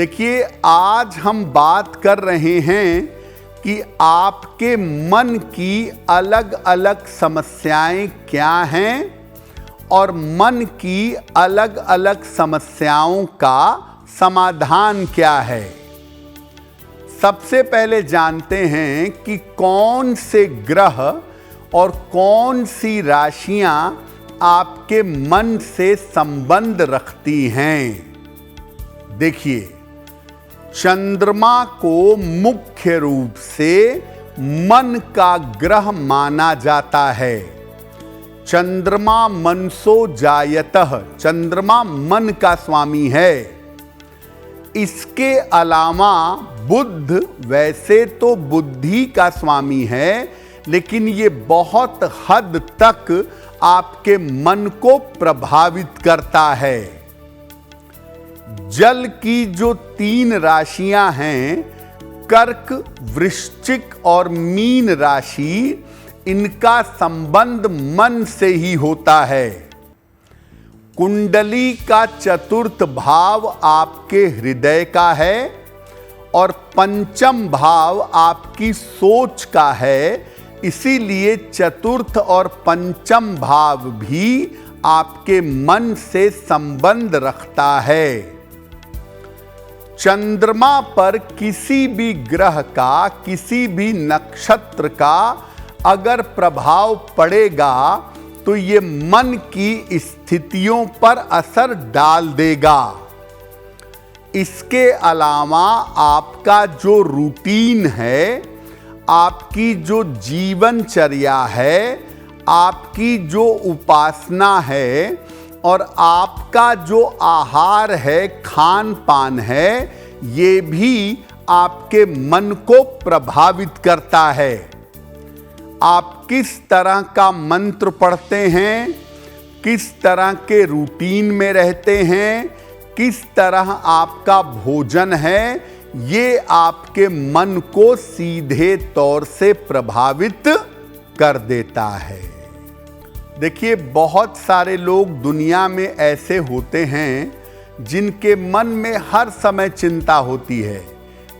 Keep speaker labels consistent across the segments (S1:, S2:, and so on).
S1: देखिए, आज हम बात कर रहे हैं कि आपके मन की अलग अलग समस्याएं क्या हैं और मन की अलग अलग समस्याओं का समाधान क्या है। सबसे पहले जानते हैं कि कौन से ग्रह और कौन सी राशियां आपके मन से संबंध रखती हैं। देखिए, चंद्रमा को मुख्य रूप से मन का ग्रह माना जाता है। चंद्रमा मनसो जायतः, चंद्रमा मन का स्वामी है। इसके अलावा बुध वैसे तो बुद्धि का स्वामी है, लेकिन ये बहुत हद तक आपके मन को प्रभावित करता है। जल की जो 3 राशियां हैं, कर्क, वृश्चिक और मीन राशि, इनका संबंध मन से ही होता है। कुंडली का 4th भाव आपके हृदय का है और 5th भाव आपकी सोच का है। इसीलिए 4th और 5th भाव भी आपके मन से संबंध रखता है। चंद्रमा पर किसी भी ग्रह का, किसी भी नक्षत्र का अगर प्रभाव पड़ेगा तो ये मन की स्थितियों पर असर डाल देगा। इसके अलावा आपका जो रूटीन है, आपकी जो जीवनचर्या है, आपकी जो उपासना है और आपका जो आहार है, खान पान है, ये भी आपके मन को प्रभावित करता है। आप किस तरह का मंत्र पढ़ते हैं, किस तरह के रूटीन में रहते हैं, किस तरह आपका भोजन है, ये आपके मन को सीधे तौर से प्रभावित कर देता है। देखिए, बहुत सारे लोग दुनिया में ऐसे होते हैं जिनके मन में हर समय चिंता होती है।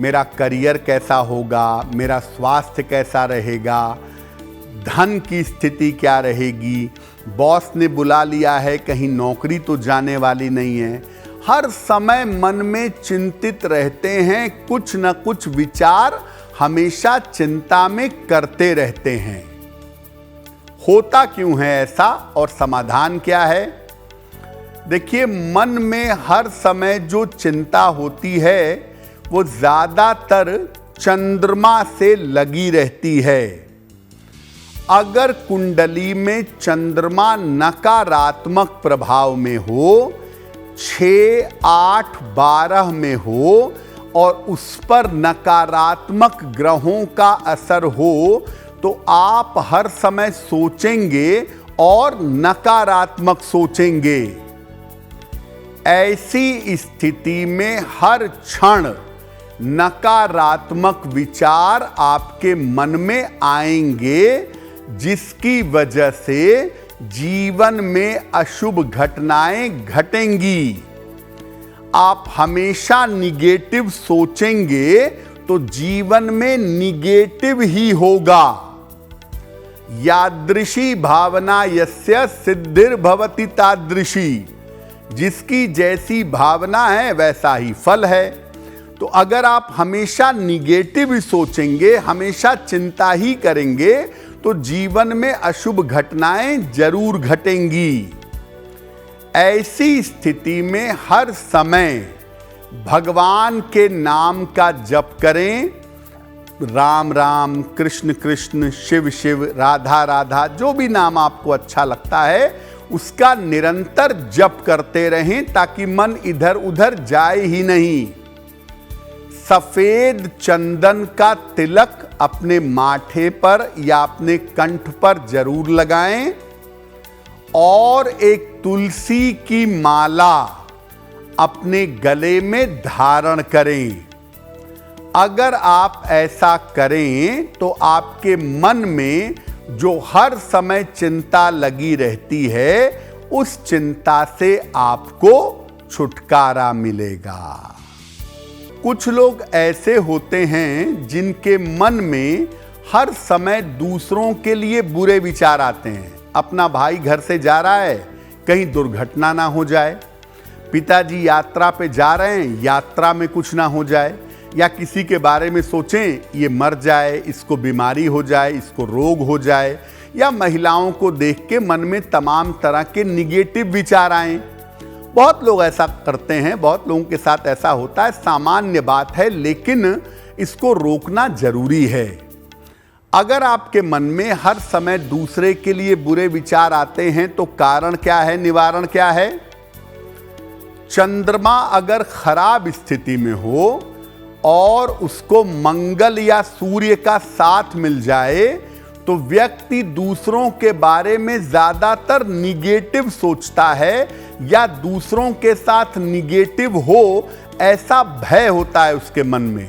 S1: मेरा करियर कैसा होगा, मेरा स्वास्थ्य कैसा रहेगा, धन की स्थिति क्या रहेगी, बॉस ने बुला लिया है, कहीं नौकरी तो जाने वाली नहीं है। हर समय मन में चिंतित रहते हैं, कुछ न कुछ विचार हमेशा चिंता में करते रहते हैं। होता क्यों है ऐसा और समाधान क्या है? देखिए, मन में हर समय जो चिंता होती है वो ज़्यादातर चंद्रमा से लगी रहती है। अगर कुंडली में चंद्रमा नकारात्मक प्रभाव में हो, 6, 8, 12 में हो और उस पर नकारात्मक ग्रहों का असर हो, तो आप हर समय सोचेंगे और नकारात्मक सोचेंगे। ऐसी स्थिति में हर क्षण नकारात्मक विचार आपके मन में आएंगे, जिसकी वजह से जीवन में अशुभ घटनाएं घटेंगी। आप हमेशा निगेटिव सोचेंगे तो जीवन में निगेटिव ही होगा। यादृशी भावना यस्य सिद्धिर्भवति तादृशी, जिसकी जैसी भावना है वैसा ही फल है। तो अगर आप हमेशा निगेटिव सोचेंगे, हमेशा चिंता ही करेंगे, तो जीवन में अशुभ घटनाएं जरूर घटेंगी। ऐसी स्थिति में हर समय भगवान के नाम का जप करें। राम राम, कृष्ण कृष्ण, शिव शिव, राधा राधा, जो भी नाम आपको अच्छा लगता है उसका निरंतर जप करते रहें, ताकि मन इधर उधर जाए ही नहीं। सफेद चंदन का तिलक अपने माथे पर या अपने कंठ पर जरूर लगाएं और एक तुलसी की माला अपने गले में धारण करें। अगर आप ऐसा करें तो आपके मन में जो हर समय चिंता लगी रहती है, उस चिंता से आपको छुटकारा मिलेगा। कुछ लोग ऐसे होते हैं जिनके मन में हर समय दूसरों के लिए बुरे विचार आते हैं। अपना भाई घर से जा रहा है, कहीं दुर्घटना ना हो जाए, पिताजी यात्रा पे जा रहे हैं, यात्रा में कुछ ना हो जाए, या किसी के बारे में सोचें ये मर जाए, इसको बीमारी हो जाए, इसको रोग हो जाए, या महिलाओं को देख के मन में तमाम तरह के निगेटिव विचार आए। बहुत लोग ऐसा करते हैं, बहुत लोगों के साथ ऐसा होता है, सामान्य बात है, लेकिन इसको रोकना जरूरी है। अगर आपके मन में हर समय दूसरे के लिए बुरे विचार आते हैं तो कारण क्या है, निवारण क्या है? चंद्रमा अगर खराब स्थिति में हो और उसको मंगल या सूर्य का साथ मिल जाए तो व्यक्ति दूसरों के बारे में ज्यादातर निगेटिव सोचता है, या दूसरों के साथ निगेटिव हो ऐसा भय होता है उसके मन में।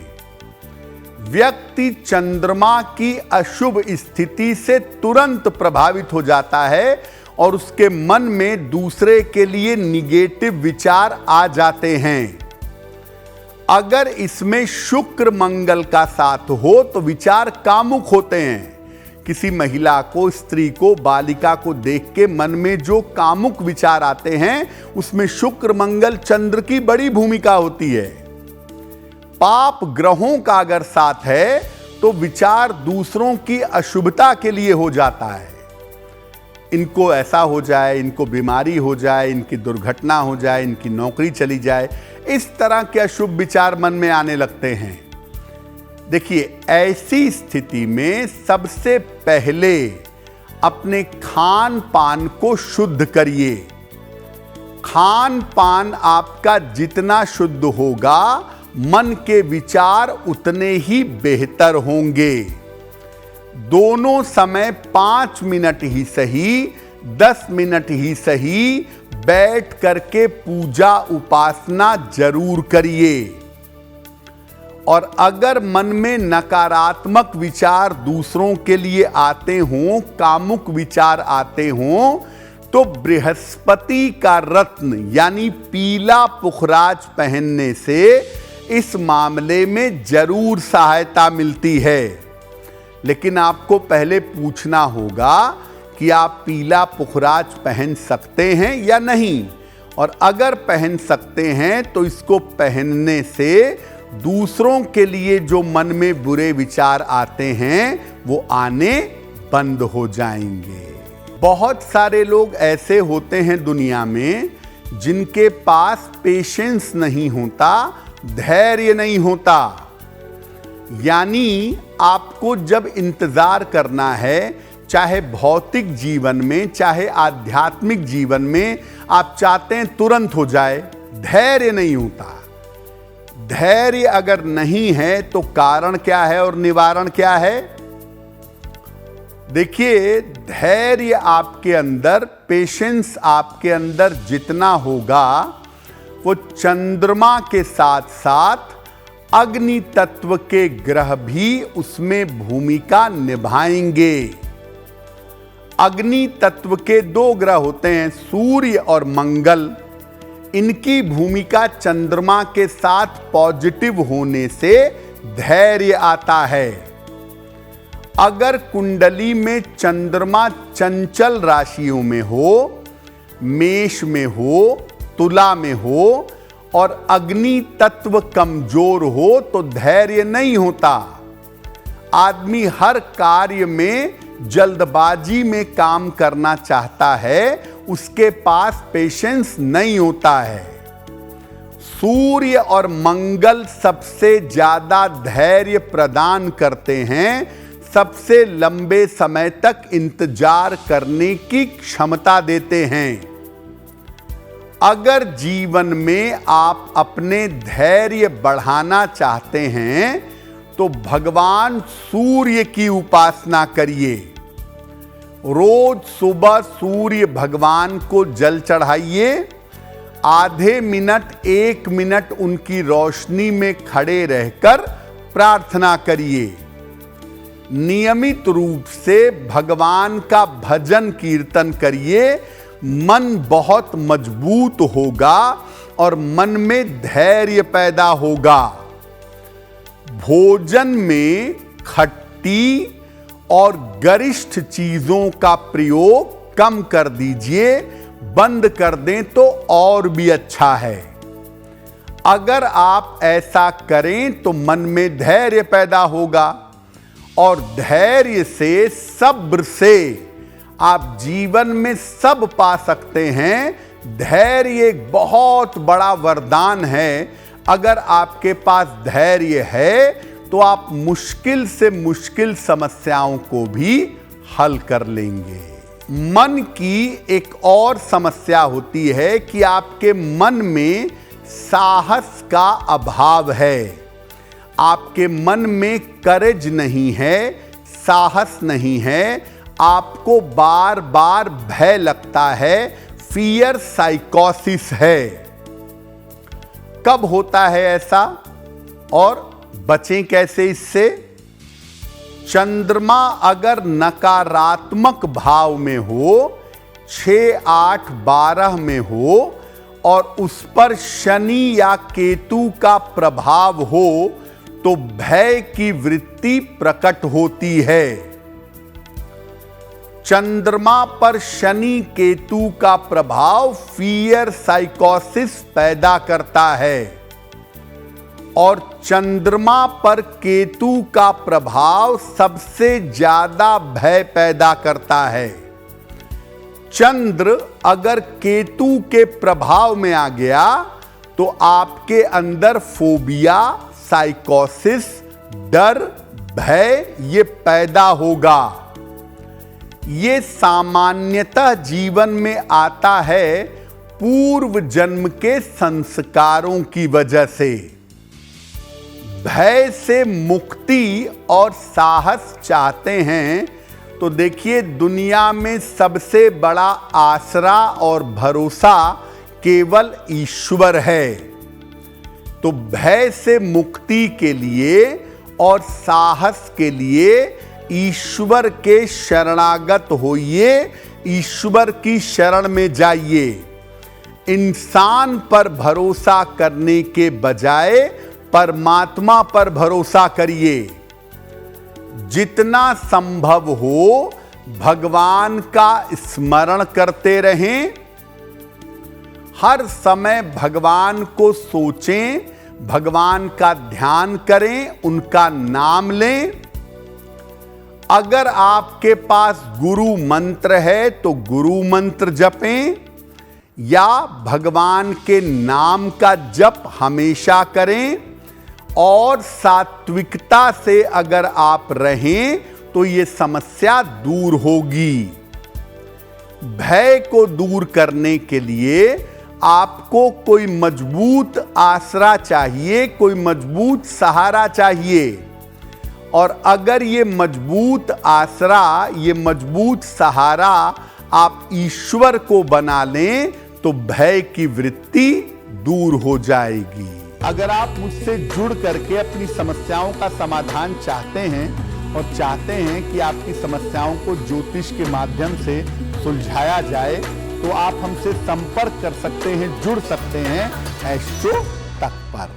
S1: व्यक्ति चंद्रमा की अशुभ स्थिति से तुरंत प्रभावित हो जाता है और उसके मन में दूसरे के लिए निगेटिव विचार आ जाते हैं। अगर इसमें शुक्र मंगल का साथ हो तो विचार कामुक होते हैं। किसी महिला को, स्त्री को, बालिका को देख के मन में जो कामुक विचार आते हैं उसमें शुक्र मंगल चंद्र की बड़ी भूमिका होती है। पाप ग्रहों का अगर साथ है तो विचार दूसरों की अशुभता के लिए हो जाता है। इनको ऐसा हो जाए, इनको बीमारी हो जाए, इनकी दुर्घटना हो जाए, इनकी नौकरी चली जाए, इस तरह के अशुभ विचार मन में आने लगते हैं। देखिए, ऐसी स्थिति में सबसे पहले अपने खान पान को शुद्ध करिए। खान पान आपका जितना शुद्ध होगा, मन के विचार उतने ही बेहतर होंगे। दोनों समय 5 मिनट ही सही, 10 मिनट ही सही, बैठ करके पूजा उपासना जरूर करिए। और अगर मन में नकारात्मक विचार दूसरों के लिए आते हों, कामुक विचार आते हों, तो बृहस्पति का रत्न यानी पीला पुखराज पहनने से इस मामले में जरूर सहायता मिलती है। लेकिन आपको पहले पूछना होगा कि आप पीला पुखराज पहन सकते हैं या नहीं, और अगर पहन सकते हैं तो इसको पहनने से दूसरों के लिए जो मन में बुरे विचार आते हैं वो आने बंद हो जाएंगे। बहुत सारे लोग ऐसे होते हैं दुनिया में जिनके पास पेशेंस नहीं होता, धैर्य नहीं होता। यानी आपको जब इंतजार करना है, चाहे भौतिक जीवन में चाहे आध्यात्मिक जीवन में, आप चाहते हैं तुरंत हो जाए, धैर्य नहीं होता। धैर्य अगर नहीं है तो कारण क्या है और निवारण क्या है? देखिए, धैर्य आपके अंदर, पेशेंस आपके अंदर जितना होगा, वो चंद्रमा के साथ साथ अग्नि तत्व के ग्रह भी उसमें भूमिका निभाएंगे। अग्नि तत्व के 2 ग्रह होते हैं, सूर्य और मंगल। इनकी भूमिका चंद्रमा के साथ पॉजिटिव होने से धैर्य आता है। अगर कुंडली में चंद्रमा चंचल राशियों में हो, मेष में हो, तुला में हो और अग्नि तत्व कमजोर हो तो धैर्य नहीं होता। आदमी हर कार्य में जल्दबाजी में काम करना चाहता है, उसके पास पेशेंस नहीं होता है। सूर्य और मंगल सबसे ज्यादा धैर्य प्रदान करते हैं, सबसे लंबे समय तक इंतजार करने की क्षमता देते हैं। अगर जीवन में आप अपने धैर्य बढ़ाना चाहते हैं तो भगवान सूर्य की उपासना करिए। रोज सुबह सूर्य भगवान को जल चढ़ाइए, आधे मिनट 1 मिनट उनकी रोशनी में खड़े रहकर प्रार्थना करिए। नियमित रूप से भगवान का भजन कीर्तन करिए, मन बहुत मजबूत होगा और मन में धैर्य पैदा होगा। भोजन में खट्टी और गरिष्ठ चीजों का प्रयोग कम कर दीजिए, बंद कर दें तो और भी अच्छा है। अगर आप ऐसा करें तो मन में धैर्य पैदा होगा और धैर्य से, सब्र से आप जीवन में सब पा सकते हैं। धैर्य एक बहुत बड़ा वरदान है। अगर आपके पास धैर्य है तो आप मुश्किल से मुश्किल समस्याओं को भी हल कर लेंगे। मन की एक और समस्या होती है कि आपके मन में साहस का अभाव है। आपके मन में करेज नहीं है, साहस नहीं है। आपको बार बार भय लगता है, फियर साइकोसिस है। कब होता है ऐसा और बचें कैसे इससे? चंद्रमा अगर नकारात्मक भाव में हो, 6, 8, 12 में हो और उस पर शनि या केतु का प्रभाव हो तो भय की वृत्ति प्रकट होती है। चंद्रमा पर शनि केतु का प्रभाव फियर साइकोसिस पैदा करता है और चंद्रमा पर केतु का प्रभाव सबसे ज्यादा भय पैदा करता है। चंद्र अगर केतु के प्रभाव में आ गया तो आपके अंदर फोबिया, साइकोसिस, डर, भय ये पैदा होगा। ये सामान्यतः जीवन में आता है पूर्व जन्म के संस्कारों की वजह से। भय से मुक्ति और साहस चाहते हैं तो देखिए, दुनिया में सबसे बड़ा आसरा और भरोसा केवल ईश्वर है। तो भय से मुक्ति के लिए और साहस के लिए ईश्वर के शरणागत होइए, ईश्वर की शरण में जाइए। इंसान पर भरोसा करने के बजाय परमात्मा पर भरोसा करिए। जितना संभव हो भगवान का स्मरण करते रहें। हर समय भगवान को सोचें, भगवान का ध्यान करें, उनका नाम लें। अगर आपके पास गुरु मंत्र है तो गुरु मंत्र जपें या भगवान के नाम का जप हमेशा करें। और सात्विकता से अगर आप रहें तो ये समस्या दूर होगी। भय को दूर करने के लिए आपको कोई मजबूत आसरा चाहिए, कोई मजबूत सहारा चाहिए। और अगर ये मजबूत आसरा, ये मजबूत सहारा आप ईश्वर को बना लें तो भय की वृत्ति दूर हो जाएगी। अगर आप मुझसे जुड़ करके अपनी समस्याओं का समाधान चाहते हैं और चाहते हैं कि आपकी समस्याओं को ज्योतिष के माध्यम से सुलझाया जाए तो आप हमसे संपर्क कर सकते हैं, जुड़ सकते हैं एस्ट्रो तक पर।